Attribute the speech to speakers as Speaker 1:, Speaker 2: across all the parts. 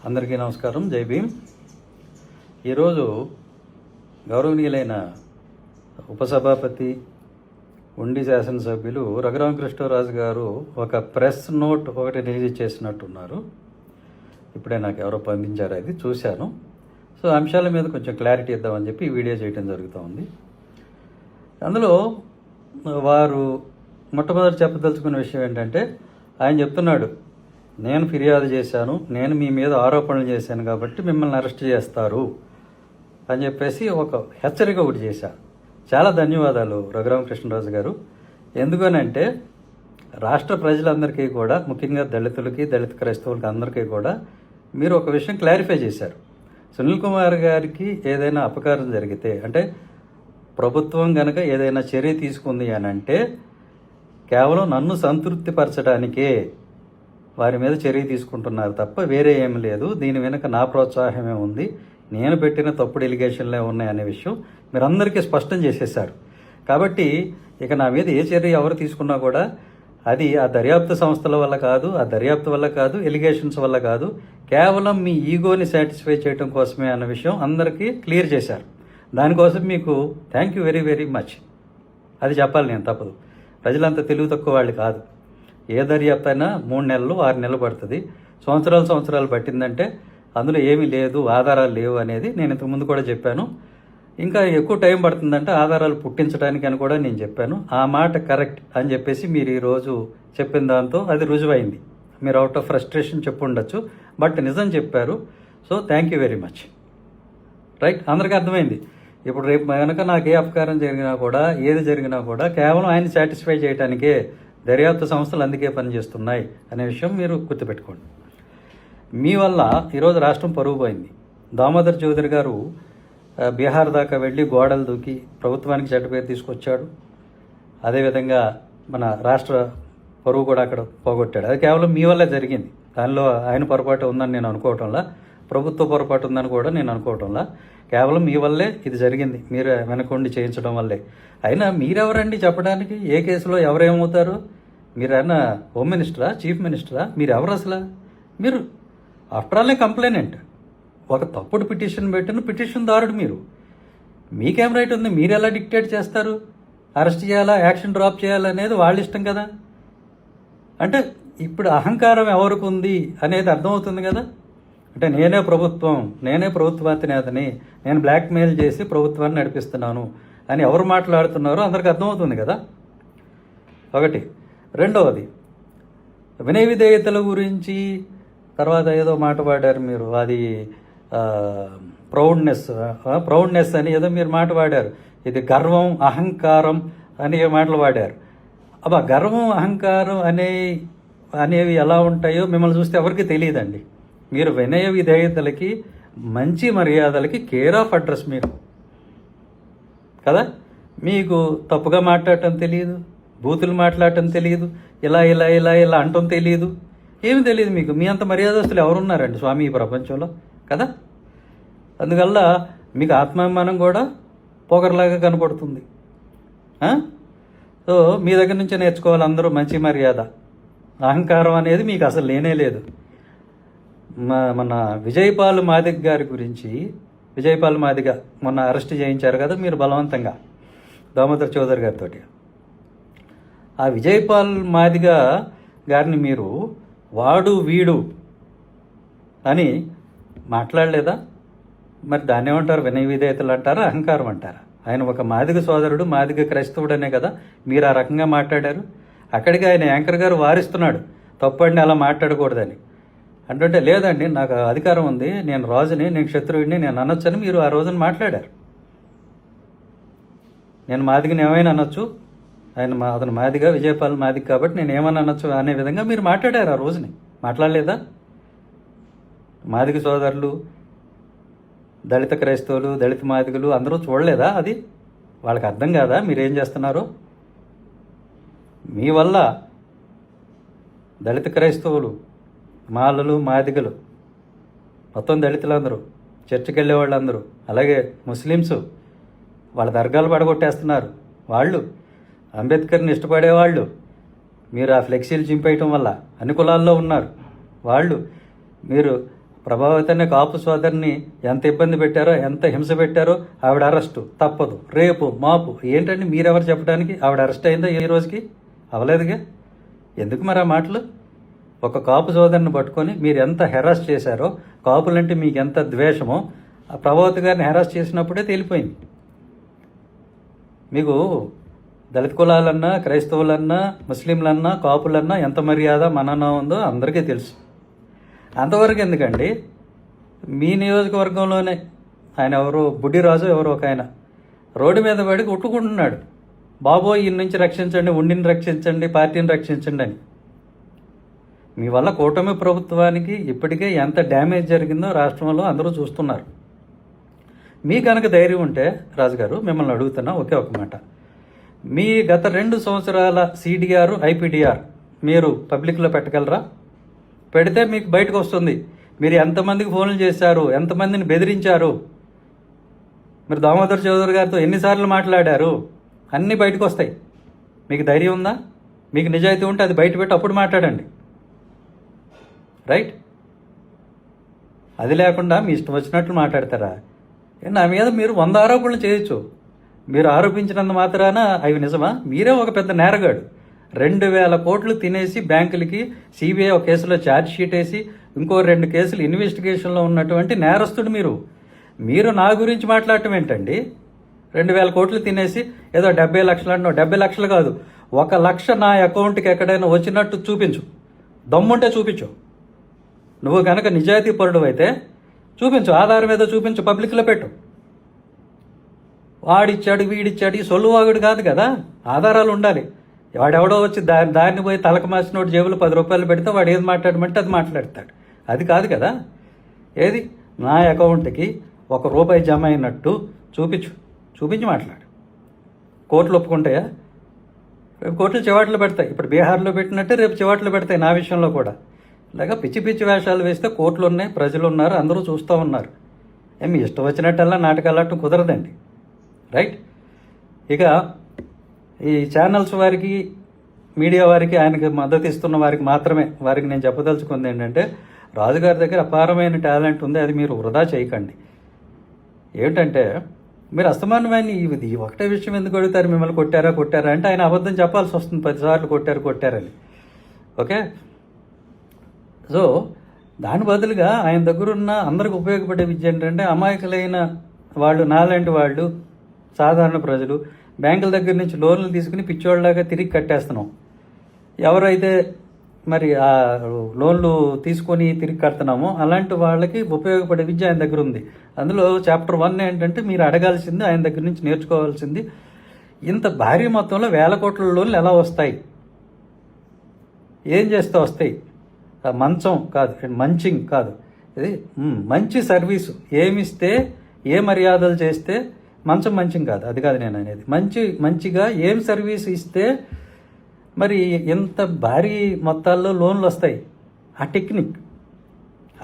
Speaker 1: అందరికీ నమస్కారం. జై భీమ్. ఈరోజు గౌరవనీయులైన ఉపసభాపతి ఉండి శాసనసభ్యులు రఘురామకృష్ణరాజు గారు ఒక ప్రెస్ నోట్ ఒకటి రిలీజ్ చేసినట్టున్నారు. ఇప్పుడే నాకు ఎవరో పంపించారు, అది చూశాను. సో అంశాల మీద కొంచెం క్లారిటీ ఇద్దామని చెప్పి ఈ వీడియో చేయడం జరుగుతూ ఉంది. అందులో వారు మొట్టమొదటి చెప్పదలుచుకున్న విషయం ఏంటంటే, ఆయన చెప్తున్నాడు, నేను ఫిర్యాదు చేశాను, నేను మీ మీద ఆరోపణలు చేశాను కాబట్టి మిమ్మల్ని అరెస్ట్ చేస్తారు అని చెప్పేసి ఒక హెచ్చరిక ఒకటి చేశారు. చాలా ధన్యవాదాలు రఘురామకృష్ణరాజు గారు. ఎందుకనంటే రాష్ట్ర ప్రజలందరికీ కూడా, ముఖ్యంగా దళితులకి, దళిత క్రైస్తవులకి అందరికీ కూడా మీరు ఒక విషయం క్లారిఫై చేశారు. సునీల్ కుమార్ గారికి ఏదైనా అపకారం జరిగితే, అంటే ప్రభుత్వం కనుక ఏదైనా చర్య తీసుకుంది అని అంటే కేవలం నన్ను సంతృప్తిపరచడానికే వారి మీద చర్య తీసుకుంటున్నారు తప్ప వేరే ఏమి లేదు. దీని వెనుక నా ప్రోత్సాహమే ఉంది, నేను పెట్టిన తప్పుడు ఎలిగేషన్లే ఉన్నాయనే విషయం మీరందరికీ స్పష్టం చేసేశారు. కాబట్టి ఇక నా మీద ఏ చర్య ఎవరు తీసుకున్నా కూడా అది ఆ దర్యాప్తు సంస్థల వల్ల కాదు, ఆ దర్యాప్తు వల్ల కాదు, ఎలిగేషన్స్ వల్ల కాదు, కేవలం మీ ఈగోని సాటిస్ఫై చేయడం కోసమే అన్న విషయం అందరికీ క్లియర్ చేశారు. దానికోసం మీకు thank you very very much. అది చెప్పాలి, నేను తప్పదు. ప్రజలంతా తెలివి తక్కువ వాళ్ళు కాదు. ఏ దర్యాప్తు అయినా 3 నెలలు 6 నెలలు పడుతుంది. సంవత్సరాలు పట్టిందంటే అందులో ఏమీ లేదు, ఆధారాలు లేవు అనేది నేను ఇంతకుముందు కూడా చెప్పాను. ఇంకా ఎక్కువ టైం పడుతుందంటే ఆధారాలు పుట్టించడానికి అని కూడా నేను చెప్పాను. ఆ మాట కరెక్ట్ అని చెప్పేసి మీరు ఈరోజు చెప్పిన దాంతో అది రుజువైంది. మీరు అవుట్ ఆఫ్ ఫ్రస్ట్రేషన్ చెప్పుండొచ్చు, బట్ నిజం చెప్పారు. So thank you very much. Right, అందరికీ అర్థమైంది. ఇప్పుడు రేపు కనుక నాకు ఏ అపకారం జరిగినా కూడా, ఏది జరిగినా కూడా కేవలం ఆయన సాటిస్ఫై చేయడానికే దర్యాప్తు సంస్థలు అందుకే పనిచేస్తున్నాయి అనే విషయం మీరు గుర్తుపెట్టుకోండి. మీ వల్ల ఈరోజు రాష్ట్రం పరువు పోయింది. దామోదర్ చౌదరి గారు బీహార్ దాకా వెళ్ళి గోడలు దూకి ప్రభుత్వానికి చెడ్డ పేరు తీసుకొచ్చాడు. అదేవిధంగా మన రాష్ట్ర పరువు కూడా అక్కడ పోగొట్టాడు. అది కేవలం మీ వల్లే జరిగింది. దానిలో ఆయన పొరపాటు ఉందని నేను అనుకోవటంలా, ప్రభుత్వ పొరపాటు ఉందని కూడా నేను అనుకోవటంలా, కేవలం మీ వల్లే ఇది జరిగింది. మీరు వెనకుండి చేయించడం వల్లే. అయినా మీరెవరండి చెప్పడానికి ఏ కేసులో ఎవరేమవుతారు? మీరైనా హోమ్ మినిస్టరా, చీఫ్ మినిస్టరా? మీరు ఎవరు అసలు? మీరు ఆఫ్టర్ ఆల్ కంప్లైనెంట్. ఒక తప్పుడు పిటిషన్ పెట్టిన పిటిషన్దారుడు మీరు. మీకేం రైట్ ఉంది? మీరు ఎలా డిక్టేట్ చేస్తారు? అరెస్ట్ చేయాలా, యాక్షన్ డ్రాప్ చేయాలా అనేది వాళ్ళ ఇష్టం కదా. అంటే ఇప్పుడు అహంకారం ఎవరికి ఉంది అనేది అర్థమవుతుంది కదా. అంటే నేనే ప్రభుత్వాధినేతని, నేను బ్లాక్మెయిల్ చేసి ప్రభుత్వాన్ని నడిపిస్తున్నాను అని ఎవరు మాట్లాడుతున్నారో అందరికి అర్థమవుతుంది కదా. ఒకటి. రెండవది, వినయ విధేయతల గురించి తర్వాత ఏదో మాట పాడారు మీరు. అది ప్రౌడ్నెస్ అని ఏదో మీరు మాట పాడారు. ఇది గర్వం, అహంకారం అని మాటలు వాడారు. అబ్బా, గర్వం, అహంకారం అనేవి ఎలా ఉంటాయో మిమ్మల్ని చూస్తే ఎవరికి తెలియదండి. మీరు వినయ విధేయతలకి, మంచి మర్యాదలకి కేర్ ఆఫ్ అడ్రస్ మీరు కదా. మీకు తప్పుగా మాట్లాడటం తెలియదు, బూతులు మాట్లాడటం తెలియదు, ఇలా ఇలా ఇలా ఇలా అంటం తెలియదు, ఏమి తెలియదు మీకు. మీ అంత మర్యాదస్తులు ఎవరున్నారండి స్వామి ఈ ప్రపంచంలో కదా. అందువల్ల మీకు ఆత్మాభిమానం కూడా పొగరలాగా కనపడుతుంది. సో మీ దగ్గర నుంచే నేర్చుకోవాలి అందరూ మంచి మర్యాద. అహంకారం అనేది మీకు అసలు లేనే లేదు. మన విజయపాల్ మాదిగ గారి గురించి, విజయపాల్ మాదిగ మొన్న అరెస్ట్ చేయించారు కదా మీరు బలవంతంగా దామోదర్ చౌదరి గారితో. ఆ విజయపాల్ మాదిగ గారిని మీరు వాడు వీడు అని మాట్లాడలేదా? మరి దాన్ని ఏమంటారు? వినయ విధేయతలు అంటారా, అహంకారం అంటారా? ఆయన ఒక మాదిగ సోదరుడు, మాదిగ క్రైస్తవుడనే కదా మీరు ఆ రకంగా మాట్లాడారు. అక్కడికి ఆయన యాంకర్ గారు వారిస్తున్నాడు, తప్పండి అలా మాట్లాడకూడదని. అంటే లేదండి, నాకు అధికారం ఉంది, నేను రాజుని, నేను క్షత్రువుడిని, నేను అనొచ్చని మీరు ఆ రోజున మాట్లాడారు. నేను మాదిగని ఏమైనా అనొచ్చు, అతను మాదిగ, విజయపాల్ మాదిగ కాబట్టి నేను ఏమని అనొచ్చు అనే విధంగా మీరు మాట్లాడారు ఆ రోజుని. మాట్లాడలేదా? మాదిగ సోదరులు, దళిత క్రైస్తవులు, దళిత మాదిగలు అందరూ చూడలేదా? అది వాళ్ళకి అర్థం కాదా మీరేం చేస్తున్నారో? మీ వల్ల దళిత క్రైస్తవులు, మాలలు, మాదిగలు, మొత్తం దళితులందరూ, చర్చికి వెళ్ళే వాళ్ళందరూ, అలాగే ముస్లిమ్స్ వాళ్ళ దర్గాలు పడగొట్టేస్తున్నారు. వాళ్ళు అంబేద్కర్ని ఇష్టపడేవాళ్ళు, మీరు ఆ ఫ్లెక్సీలు చింపేయటం వల్ల అన్ని కులాల్లో ఉన్నారు వాళ్ళు. మీరు ప్రభావతి అనే కాపు సోదరిని ఎంత ఇబ్బంది పెట్టారో, ఎంత హింస పెట్టారో, ఆవిడ అరెస్టు తప్పదు, రేపు మాపు ఏంటండి మీరెవరు చెప్పడానికి? ఆవిడ అరెస్ట్ అయిందా ఈ రోజుకి? అవలేదుగా. ఎందుకు మరి ఆ మాటలు? ఒక కాపు సోదరిని పట్టుకొని మీరు ఎంత హెరాస్ చేశారో, కాపులంటే మీకు ఎంత ద్వేషమో ఆ ప్రభావతి గారిని హెరాస్ చేసినప్పుడే తేలిపోయింది. మీకు దళిత కులాలన్నా, క్రైస్తవులన్నా, ముస్లింలన్నా, కాపులన్నా ఎంత మర్యాద మనన్నా ఉందో అందరికీ తెలుసు. అంతవరకు ఎందుకండి? మీ నియోజకవర్గంలోనే ఆయన ఎవరో బుడ్డిరాజు ఎవరో ఒక ఆయన రోడ్డు మీద పడి కొట్టుకుంటున్నాడు, బాబోయ్ ఈయన నుంచి రక్షించండి, ఉండిని రక్షించండి, పార్టీని రక్షించండి అని. మీ వల్ల కూటమి ప్రభుత్వానికి ఇప్పటికే ఎంత డ్యామేజ్ జరిగిందో రాష్ట్రంలో అందరూ చూస్తున్నారు. మీ కనుక ధైర్యం ఉంటే రాజుగారు మిమ్మల్ని అడుగుతున్నా ఒకే ఒక మాట, మీ గత 2 సంవత్సరాల CDR, IPDR మీరు పబ్లిక్లో పెట్టగలరా? పెడితే మీకు బయటకు వస్తుంది మీరు ఎంతమందికి ఫోన్లు చేశారు, ఎంతమందిని బెదిరించారు, మీరు దామోదర్ చౌదరి గారితో ఎన్నిసార్లు మాట్లాడారు, అన్నీ బయటకు వస్తాయి. మీకు ధైర్యం ఉందా? మీకు నిజాయితీ ఉంటే అది బయట పెట్టి అప్పుడు మాట్లాడండి, రైట్? అది లేకుండా మీ ఇష్టం వచ్చినట్లు మాట్లాడతారా? నా మీద మీరు 100 ఆరోపణలు చేయొచ్చు, మీరు ఆరోపించినంత మాత్రాన అవి నిజమా? మీరే ఒక పెద్ద నేరగాడు. 2000 కోట్లు తినేసి బ్యాంకులకి CBI ఒక కేసులో ఛార్జ్ షీట్ వేసి ఇంకో 2 కేసులు ఇన్వెస్టిగేషన్లో ఉన్నటువంటి నేరస్తుడు మీరు నా గురించి మాట్లాడటం ఏంటండి? 2000 కోట్లు తినేసి ఏదో 70 లక్షలు అంటున్నావు. 70 లక్షలు కాదు, 1 లక్ష నా అకౌంట్కి ఎక్కడైనా వచ్చినట్టు చూపించు, దమ్ముంటే చూపించు. నువ్వు కనుక నిజాయితీ పరుడు అయితే చూపించు, ఆధారం ఏదో చూపించు, పబ్లిక్లో పెట్టు. వాడిచ్చాడు వీడిచ్చాడు ఈ సొల్లువాగుడు కాదు కదా, ఆధారాలు ఉండాలి. వాడెవడో వచ్చి దాన్ని పోయి తలకు మార్చినోడు జేబులో 10 రూపాయలు పెడితే వాడు ఏది మాట్లాడమంటే అది మాట్లాడతాడు. అది కాదు కదా. ఏది నా అకౌంట్కి 1 రూపాయి జమ అయినట్టు చూపించి మాట్లాడు. కోర్టులు ఒప్పుకుంటాయా? రేపు కోర్టులు చివాట్లు పెడతాయి. ఇప్పుడు బీహార్లో పెట్టినట్టే రేపు చివాట్లు పెడతాయి నా విషయంలో కూడా. ఇలాగా పిచ్చి వేషాలు వేస్తే కోర్టులు ఉన్నాయి, ప్రజలు ఉన్నారు, అందరూ చూస్తూ ఉన్నారు. మీ ఇష్టం వచ్చినట్టల్లా నాటకాలు ఆడటం కుదరదండి, రైట్? ఇక ఈ ఛానల్స్ వారికి, మీడియా వారికి, ఆయనకి మద్దతు ఇస్తున్న వారికి మాత్రమే వారికి నేను చెప్పదలుచుకుంది ఏంటంటే, రాజుగారి దగ్గర అపారమైన టాలెంట్ ఉంది, అది మీరు వృధా చేయకండి. ఏంటంటే మీరు అస్తమానమైన ఇది ఒకటే విషయం ఎందుకు అడుగుతారు, మిమ్మల్ని కొట్టారా అంటే ఆయన అబద్ధం చెప్పాల్సి వస్తుంది 10 సార్లు కొట్టారని. ఓకే, సో దాని బదులుగా ఆయన దగ్గర ఉన్న అందరికి ఉపయోగపడే విద్య ఏంటంటే, అమాయకులైన వాళ్ళు, నాలాంటి వాళ్ళు, సాధారణ ప్రజలు బ్యాంకుల దగ్గర నుంచి లోన్లు తీసుకుని పిచ్చోళ్ళలాగా తిరిగి కట్టేస్తున్నాం. ఎవరైతే మరి ఆ లోన్లు తీసుకొని తిరిగి కడుతున్నామో అలాంటి వాళ్ళకి ఉపయోగపడే విద్య ఆయన దగ్గర ఉంది. అందులో చాప్టర్ 1 ఏంటంటే, మీరు అడగాల్సింది, ఆయన దగ్గర నుంచి నేర్చుకోవాల్సింది, ఇంత భారీ మొత్తంలో 1000 కోట్ల లోన్లు ఎలా వస్తాయి, ఏం చేస్తే వస్తాయి? మంచం కాదు, మంచింగ్ కాదు, ఇది మంచి సర్వీసు ఏమిస్తే, ఏ మర్యాదలు చేస్తే మంచింగ్ కాదు, అది కాదు నేను అనేది. మంచిగా ఏం సర్వీస్ ఇస్తే మరి ఎంత భారీ మొత్తాల్లో లోన్లు వస్తాయి, ఆ టెక్నిక్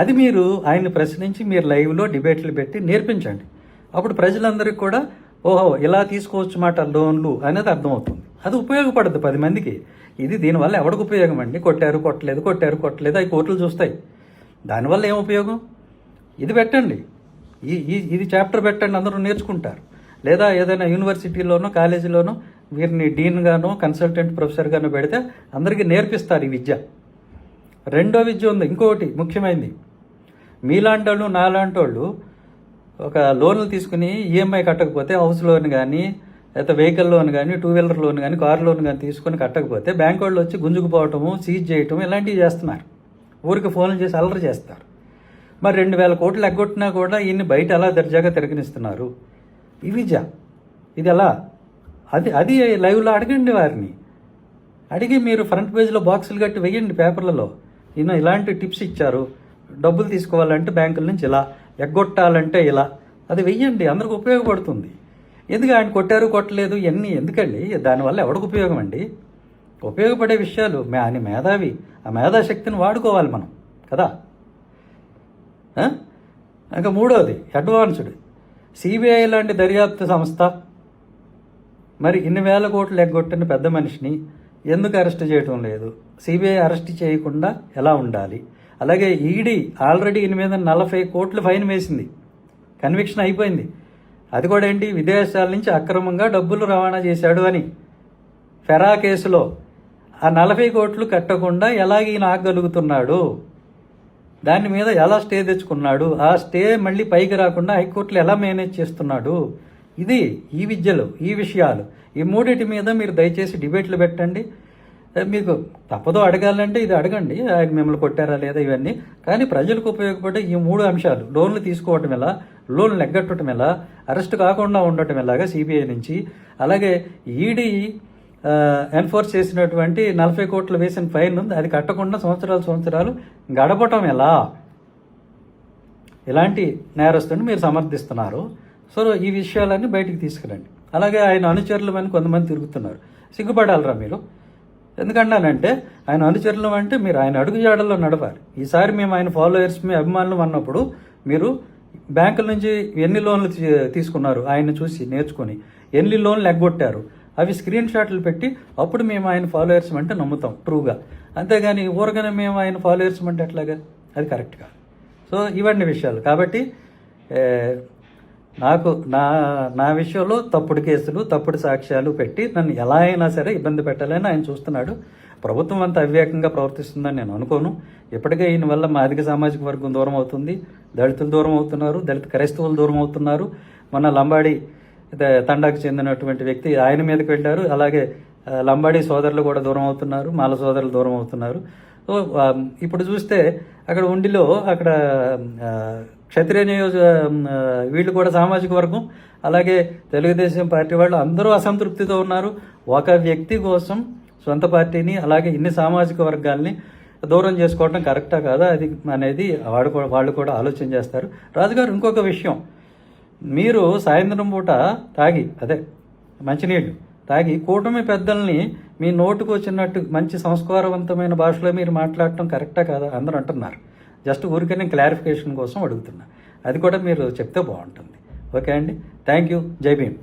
Speaker 1: అది మీరు ఆయన్ని ప్రశ్నించి మీరు లైవ్లో డిబేట్లు పెట్టి నేర్పించండి. అప్పుడు ప్రజలందరికీ కూడా ఓహో ఇలా తీసుకోవచ్చు మాట లోన్లు అనేది అర్థమవుతుంది. అది ఉపయోగపడుతుంది 10 మందికి. ఇది దీనివల్ల ఎవరికి ఉపయోగం అండి? కొట్టారు అవి కోర్టులు చూస్తాయి. దానివల్ల ఏం ఉపయోగం? ఇది పెట్టండి, ఇది చాప్టర్ పెట్టండి, అందరూ నేర్చుకుంటారు. లేదా ఏదైనా యూనివర్సిటీలోనో కాలేజీలోనో వీరిని డీన్గానో కన్సల్టెంట్ ప్రొఫెసర్గానో పెడితే అందరికీ నేర్పిస్తారు ఈ విద్య. రెండో విద్య ఉంది, ఇంకొకటి ముఖ్యమైనది. మీలాంటి వాళ్ళు, నాలాంటి వాళ్ళు ఒక లోన్లు తీసుకుని EMI కట్టకపోతే, హౌస్ లోన్ కానీ, లేకపోతే వెహికల్ లోన్ కానీ, 2 వీలర్ లోన్ కానీ, కార్ లోన్ కానీ తీసుకొని కట్టకపోతే బ్యాంక్ వాళ్ళు వచ్చి గుంజుకుపోవటము, సీజ్ చేయటం ఇలాంటివి చేస్తున్నారు. ఊరికి ఫోన్లు చేసి అల్లరి చేస్తారు. మరి 2000 కోట్లు ఎగ్గొట్టినా కూడా ఈయన్ని బయట ఎలా దర్జాగా తిరగనిస్తున్నారు? ఈ విద్య ఇది ఎలా? అది లైవ్లో అడగండి, వారిని అడిగి మీరు ఫ్రంట్ పేజ్లో బాక్సులు కట్టి వేయండి పేపర్లలో. ఈయన ఇలాంటి టిప్స్ ఇచ్చారు, డబ్బులు తీసుకోవాలంటే బ్యాంకుల నుంచి ఇలా, ఎగ్గొట్టాలంటే ఇలా, అది వెయ్యండి, అందరికి ఉపయోగపడుతుంది. ఎందుకు ఆయన కొట్టలేదు ఇవన్నీ ఎందుకండి? దానివల్ల ఎవరికి ఉపయోగం అండి? ఉపయోగపడే విషయాలు. ఆయన మేధావి, ఆ మేధాశక్తిని వాడుకోవాలి మనం కదా. ఇంకా మూడోది అడ్వాన్స్డ్. CBI లాంటి దర్యాప్తు సంస్థ మరి ఇన్ని 1000 కోట్లు ఎగ్గొట్టిన పెద్ద మనిషిని ఎందుకు అరెస్ట్ చేయటం లేదు? CBI అరెస్ట్ చేయకుండా ఎలా ఉండాలి? అలాగే ఈడీ ఆల్రెడీ ఈయన మీద 40 కోట్లు ఫైన్ వేసింది, కన్విక్షన్ అయిపోయింది. అది కూడా ఏంటి, విదేశాల నుంచి అక్రమంగా డబ్బులు రవాణా చేశాడు అని. ఫెరా కేసులో ఆ 40 కోట్లు కట్టకుండా ఎలాగ ఈయన ఆగగలుగుతున్నాడు, దాని మీద ఎలా స్టే తెచ్చుకున్నాడు, ఆ స్టే మళ్ళీ పైకి రాకుండా హైకోర్టులు ఎలా మేనేజ్ చేస్తున్నాడు, ఇది ఈ విద్యలు, ఈ విషయాలు, ఈ మూడింటి మీద మీరు దయచేసి డిబేట్లు పెట్టండి. మీకు తప్పదో అడగాలంటే ఇది అడగండి, ఆయన మిమ్మల్ని కొట్టారా లేదా ఇవన్నీ. కానీ ప్రజలకు ఉపయోగపడే ఈ 3 అంశాలు, లోన్లు తీసుకోవటం ఎలా, లోన్లు ఎగ్గట్టడం ఎలా, అరెస్ట్ కాకుండా ఉండటం ఎలాగా సిబిఐ నుంచి, అలాగే ఈడీ ఎన్ఫోర్స్ చేసినటువంటి 40 కోట్లు వేసిన ఫైన్ ఉంది, అది కట్టకుండా సంవత్సరాలు గడపటం ఎలా, ఇలాంటి నేరస్తుని మీరు సమర్థిస్తున్నారు. సో ఈ విషయాలన్నీ బయటికి తీసుకురండి. అలాగే ఆయన అనుచరులు అని కొంతమంది తిరుగుతున్నారు, సిగ్గుపడాలరా మీరు. ఎందుకంటానంటే ఆయన అనుచరులు అంటే మీరు ఆయన అడుగుజాడల్లో నడవాలి. ఈసారి మేము ఆయన ఫాలోయర్స్, మీ అభిమానులు అన్నప్పుడు మీరు బ్యాంకుల నుంచి ఎన్ని లోన్లు తీసుకున్నారు ఆయన చూసి నేర్చుకుని, ఎన్ని లోన్లు ఎగ్గొట్టారు, అవి స్క్రీన్ షాట్లు పెట్టి అప్పుడు మేము ఆయన ఫాలోయర్స్ అంటే నమ్ముతాం ట్రూగా. అంతేగాని ఊరగానే మేము ఆయన ఫాలోయర్స్ అంటే ఎట్లాగా, అది కరెక్ట్ కాదు. సో ఇవన్నీ విషయాలు. కాబట్టి నాకు నా విషయంలో తప్పుడు కేసులు, తప్పుడు సాక్ష్యాలు పెట్టి నన్ను ఎలా అయినా సరే ఇబ్బంది పెట్టాలని ఆయన చూస్తున్నాడు. ప్రభుత్వం అంత అవివేకంగా ప్రవర్తిస్తుందని నేను అనుకోను. ఇప్పటికే ఈయన వల్ల మా అధిక సామాజిక వర్గం దూరం అవుతుంది, దళితులు దూరం అవుతున్నారు, దళిత క్రైస్తవులు దూరం అవుతున్నారు. మొన్న లంబాడి తండాకు చెందినటువంటి వ్యక్తి ఆయన మీదకి వెళ్ళారు. అలాగే లంబాడి సోదరులు కూడా దూరం అవుతున్నారు, మాల సోదరులు దూరం అవుతున్నారు. సో ఇప్పుడు చూస్తే అక్కడ ఉండిలో అక్కడ క్షత్రియ వీళ్ళు కూడా సామాజిక వర్గం, అలాగే తెలుగుదేశం పార్టీ వాళ్ళు అందరూ అసంతృప్తితో ఉన్నారు. ఒక వ్యక్తి కోసం సొంత పార్టీని అలాగే ఇన్ని సామాజిక వర్గాల్ని దూరం చేసుకోవడం కరెక్టా కాదా అది అనేది వాళ్ళు కూడా ఆలోచన చేస్తారు. రాజుగారు ఇంకొక విషయం, మీరు సాయంత్రం పూట తాగి మంచినీళ్ళు తాగి కూటమి పెద్దల్ని మీ నోటుకు వచ్చినట్టు మంచి సంస్కారవంతమైన భాషలో మీరు మాట్లాడటం కరెక్టా కాదా అందరూ అంటున్నారు. జస్ట్ ఊరికే నేను క్లారిఫికేషన్ కోసం అడుగుతున్నా, అది కూడా మీరు చెప్తే బాగుంటుంది. ఓకే అండి, థ్యాంక్ యూ. జై భీమ్.